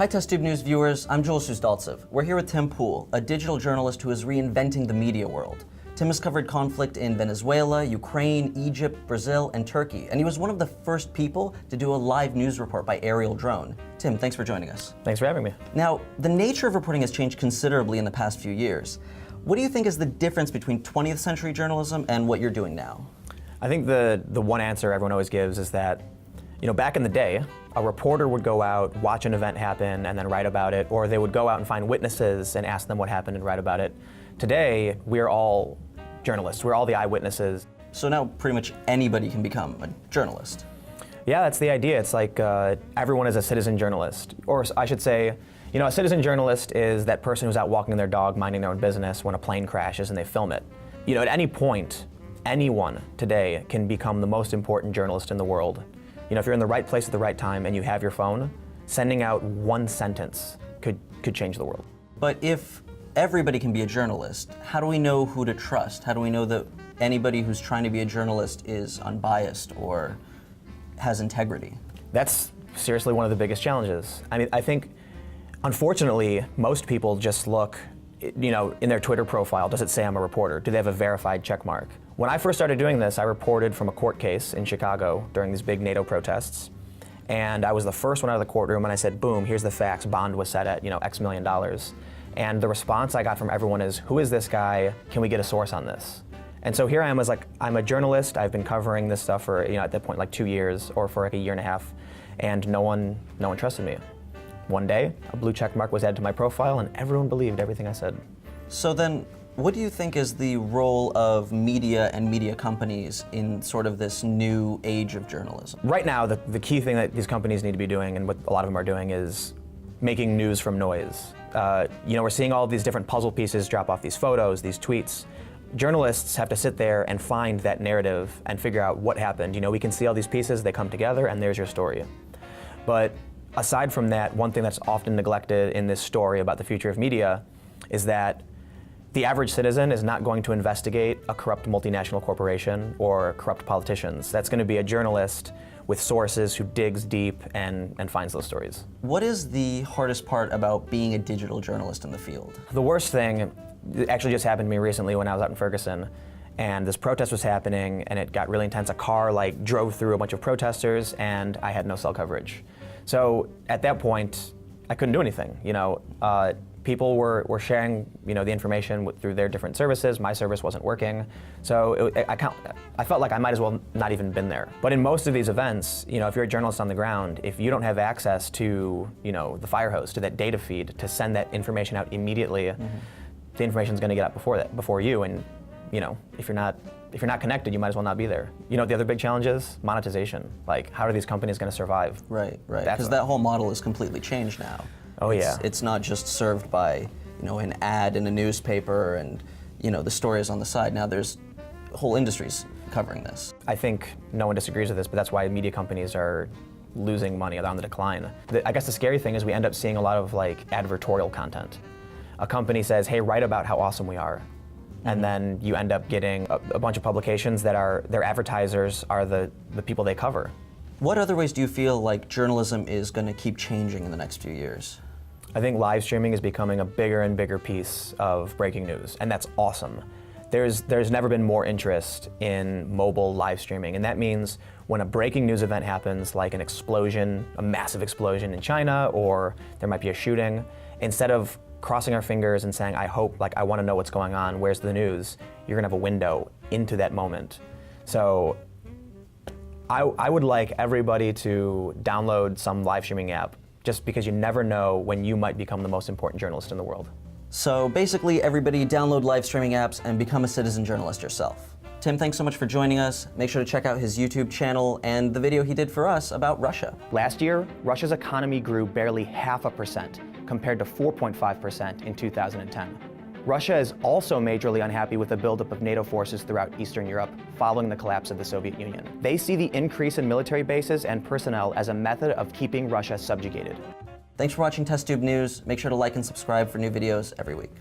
Hi TestTube News viewers, I'm Joel Suzdaltsev. We're here with Tim Pool, a digital journalist who is reinventing the media world. Tim has covered conflict in Venezuela, Ukraine, Egypt, Brazil, and Turkey, and he was one of the first people to do a live news report by aerial drone. Tim, thanks for joining us. Thanks for having me. Now, the nature of reporting has changed considerably in the past few years. What do you think is the difference between 20th century journalism and what you're doing now? I think the one answer everyone always gives is that, back in the day, a reporter would go out, watch an event happen, and then write about it, or they would go out and find witnesses and ask them what happened and write about it. Today, we're all journalists. We're all the eyewitnesses. So now pretty much anybody can become a journalist. Yeah, that's the idea. It's like everyone is a citizen journalist. Or I should say, a citizen journalist is that person who's out walking their dog, minding their own business when a plane crashes and they film it. At any point, anyone today can become the most important journalist in the world. If you're in the right place at the right time and you have your phone, sending out one sentence could change the world. But if everybody can be a journalist, how do we know who to trust? How do we know that anybody who's trying to be a journalist is unbiased or has integrity? That's seriously one of the biggest challenges. I think, unfortunately, most people just look, in their Twitter profile, does it say I'm a reporter? Do they have a verified check mark? When I first started doing this, I reported from a court case in Chicago during these big NATO protests. And I was the first one out of the courtroom, and I said, boom, here's the facts. Bond was set at, X million dollars. And the response I got from everyone is, who is this guy? Can we get a source on this? And so here I am as I'm a journalist. I've been covering this stuff for, at that point, 2 years or for a year and a half. And no one trusted me. One day, a blue check mark was added to my profile, and everyone believed everything I said. So then, what do you think is the role of media and media companies in sort of this new age of journalism? Right now, the key thing that these companies need to be doing, and what a lot of them are doing, is making news from noise. We're seeing all of these different puzzle pieces drop off these photos, these tweets. Journalists have to sit there and find that narrative and figure out what happened. We can see all these pieces, they come together, and there's your story. But aside from that, one thing that's often neglected in this story about the future of media is that the average citizen is not going to investigate a corrupt multinational corporation or corrupt politicians. That's going to be a journalist with sources who digs deep and finds those stories. What is the hardest part about being a digital journalist in the field? The worst thing actually just happened to me recently when I was out in Ferguson, and this protest was happening and it got really intense. A car drove through a bunch of protesters and I had no cell coverage. So at that point, I couldn't do anything. People were sharing, the information through their different services. My service wasn't working, so I felt like I might as well not even been there. But in most of these events, if you're a journalist on the ground, if you don't have access to, the fire hose, to that data feed, to send that information out immediately, the information's going to get out before you. And if you're not connected, you might as well not be there. The other big challenge is monetization. How are these companies going to survive? Right. Because that whole model is completely changed now. Oh yeah. It's not just served by, an ad in a newspaper and, the story is on the side. Now there's whole industries covering this. I think no one disagrees with this, but that's why media companies are losing money. They're on the decline. I guess the scary thing is we end up seeing a lot of advertorial content. A company says, hey, write about how awesome we are. And then you end up getting a bunch of publications that their advertisers are the people they cover. What other ways do you feel like journalism is going to keep changing in the next few years? I think live streaming is becoming a bigger and bigger piece of breaking news, and that's awesome. There's never been more interest in mobile live streaming, and that means when a breaking news event happens, like an explosion, a massive explosion in China, or there might be a shooting, instead of crossing our fingers and saying, I hope, I want to know what's going on, where's the news, you're going to have a window into that moment. So I would like everybody to download some live streaming app, just because you never know when you might become the most important journalist in the world. So basically, everybody download live streaming apps and become a citizen journalist yourself. Tim, thanks so much for joining us. Make sure to check out his YouTube channel and the video he did for us about Russia. Last year, Russia's economy grew barely 0.5% compared to 4.5% in 2010. Russia is also majorly unhappy with the buildup of NATO forces throughout Eastern Europe following the collapse of the Soviet Union. They see the increase in military bases and personnel as a method of keeping Russia subjugated. Thanks for watching TestTube News. Make sure to like and subscribe for new videos every week.